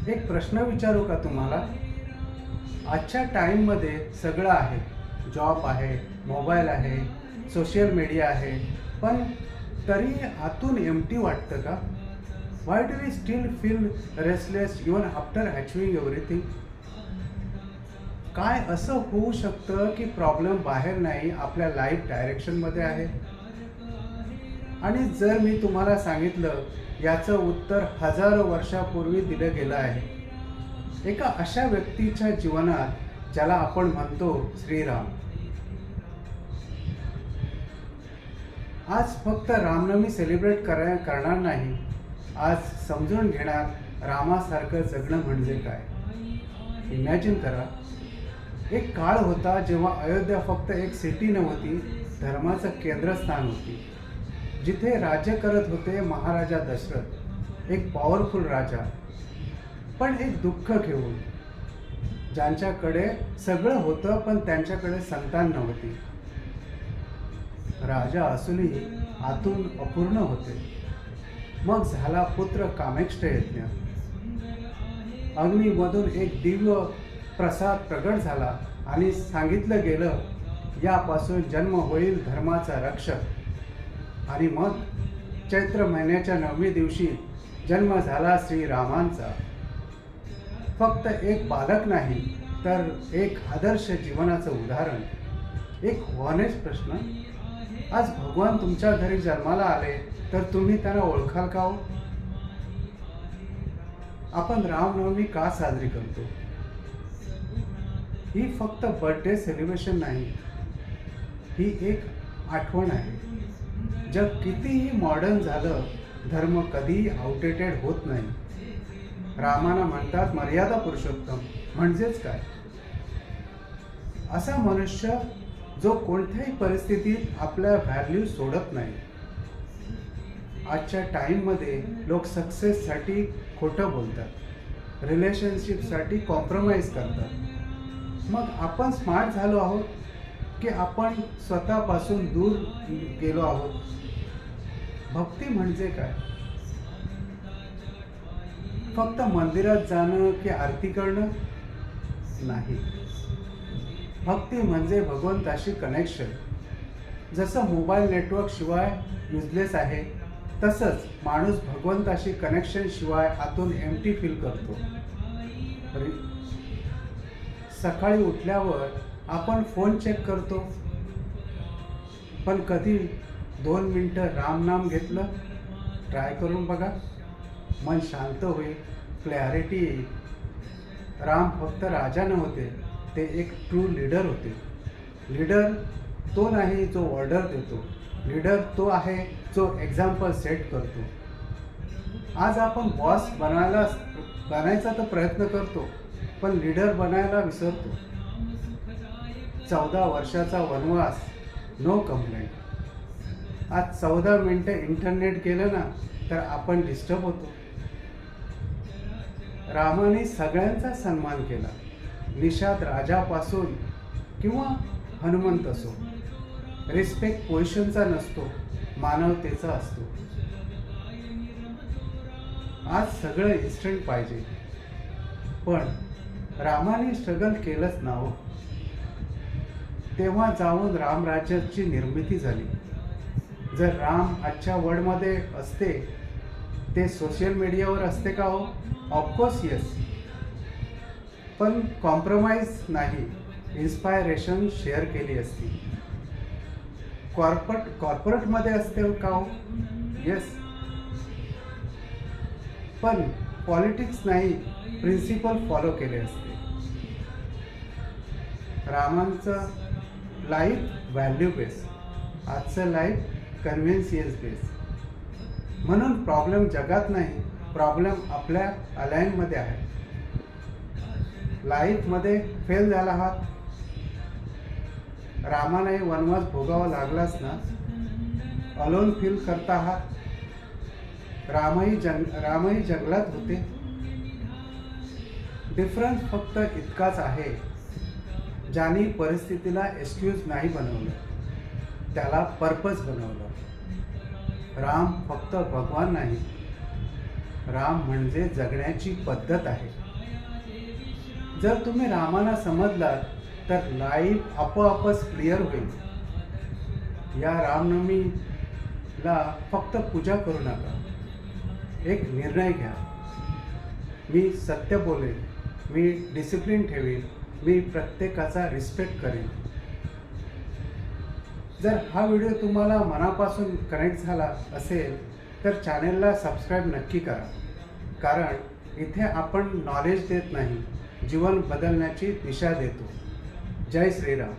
एक प्रश्न विचारू का तुम्हाला? आजच्या टाईममध्ये सगळं आहे. जॉब आहे, मोबाईल आहे, सोशल मीडिया आहे. पण तरी आतून एम्प्टी वाटतं का? Why do we still feel restless even after achieving everything? काय असं होऊ शकतं की प्रॉब्लेम बाहेर नाही, आपल्या लाईफ डायरेक्शनमध्ये आहे? आणि जर मी तुम्हाला सांगितलं याचं उत्तर हजारो वर्षापूर्वी दिलं गेलं आहे, एका अशा व्यक्तीच्या जीवनात ज्याला आपण म्हणतो श्रीराम. आज फक्त रामनवमी सेलिब्रेट करणार नाही, आज समजून घेणार रामासारखं जगणं म्हणजे काय. इमॅजिन करा, एक काळ होता जेव्हा अयोध्या फक्त एक सिटी नव्हती, धर्माचं केंद्रस्थान होती, जिथे राज्य करत होते महाराजा दशरथ, एक पॉवरफुल राजा. पण एक दुःख घेऊन, ज्यांच्याकडे सगळं होतं पण त्यांच्याकडे संतान नव्हती. राजा असूनही आतून अपूर्ण होते. मग झाला पुत्र कामेष्ट यज्ञ. अग्नीमधून एक दिव्य प्रसाद प्रगट झाला आणि सांगितलं गेलं, यापासून जन्म होईल धर्माचा रक्षक. आणि मग चैत्र महिन्याच्या 9व्या दिवशी जन्म झाला श्रीरामांचा. फक्त एक बालक नाही, तर एक आदर्श जीवनाचं उदाहरण. एक हॉनेस्ट प्रश्न, आज भगवान तुमच्या घरी जन्माला आले तर तुम्ही त्यांना ओळखाल का हो? आपण रामनवमी का साजरी करतो? ही फक्त बर्थडे सेलिब्रेशन नाही, ही एक आठवण आहे. जग कितीही मॉडर्न झालं, धर्म कधीही आउटडेटेड होत नाही. रामाना म्हणतात मर्यादा पुरुषोत्तम. म्हणजेच काय? असा मनुष्य जो कोणत्याही परिस्थितीत आपल्या व्हॅल्यू सोडत नाही. आजच्या टाईममध्ये लोक सक्सेससाठी खोटं बोलतात, रिलेशनशिपसाठी कॉम्प्रोमाइज करतात. मग आपण स्मार्ट झालो आहोत की आपण स्वतःपासून दूर गेलो आहोत? भक्ती म्हणजे काय? फक्त मंदिरात जाणं की आरती करणं नाही. भक्ती म्हणजे भगवंताशी कनेक्शन. जसं मोबाईल नेटवर्क शिवाय युजलेस आहे, तसंच माणूस भगवंताशी कनेक्शन शिवाय आतून एम्प्टी फील करतो. सकाळी उठल्यावर आपण फोन चेक करतो, पण कधी 2 मिनटं रामनाम घेतलं? ट्राय करून बघा. मन शांत होईल, क्लॅरिटी येईल. राम फक्त राजा नव्हते, ते एक ट्रू लीडर होते. लीडर तो नाही जो ऑर्डर देतो, लीडर तो आहे जो एक्झाम्पल सेट करतो. आज आपण बॉस बनायचा तर प्रयत्न करतो, पण लीडर बनायला विसरतो. 14 वर्षाचा वनवास, नो कंप्लेंट. आज 14 मिनटं इंटरनेट केलं ना तर आपण डिस्टर्ब होतो. रामाने सगळ्यांचा सन्मान केला, निषाद राजापासून किंवा हनुमंत असो. रिस्पेक्ट पोझिशनचा नसतो, मानवतेचा असतो. आज सगळं इन्स्टंट पाहिजे, पण रामाने स्ट्रगल केलंच ना हो. तेव्हा जाऊन रामराज्याची निर्मिती झाली. जर राम आजच्या वर्ल्डमध्ये असते, ते सोशल मीडियावर असते का हो? Of course yes. पण कॉम्प्रोमाइज नाही, इन्स्पायरेशन शेअर केली असती. कॉर्पोरेटमध्ये असते का हो? येस. पण पॉलिटिक्स नाही, प्रिन्सिपल फॉलो केले असते. रामांचं लाईफ व्हॅल्यू बेस, आजचं लाईफ कन्व्हिन्सियन्स बेस. म्हणून प्रॉब्लेम जगात नाही, प्रॉब्लेम आपल्या अलाइनमध्ये आहे. लाईफमध्ये फेल झाला आहात, रामालाही वनवास भोगावा लागलाच ना. अलोन फील करता आहात, रामही जंगलात होते. डिफरन्स फक्त इतकाच आहे, ज्यांनी परिस्थितीला एक्सक्यूज नाही बनवलं, त्याला पर्पज बनवलं. राम फक्त भगवान नाही, राम म्हणजे जगण्याची पद्धत आहे. जर तुम्ही रामाला समजलात तर लाईफ आपोआपच क्लिअर होईल. या रामनवमीला फक्त पूजा करू नका, एक निर्णय घ्या. मी सत्य बोलेन, मी डिसिप्लिन ठेवीन, मी प्रत्येकाचा रिस्पेक्ट करेन. जर हा व्हिडिओ तुम्हाला मनापासून कनेक्ट झाला असेल तर चॅनेलला सबस्क्राईब नक्की करा, कारण इथे आपण नॉलेज देत नाही, जीवन बदलण्याची दिशा देतो. जय श्रीराम.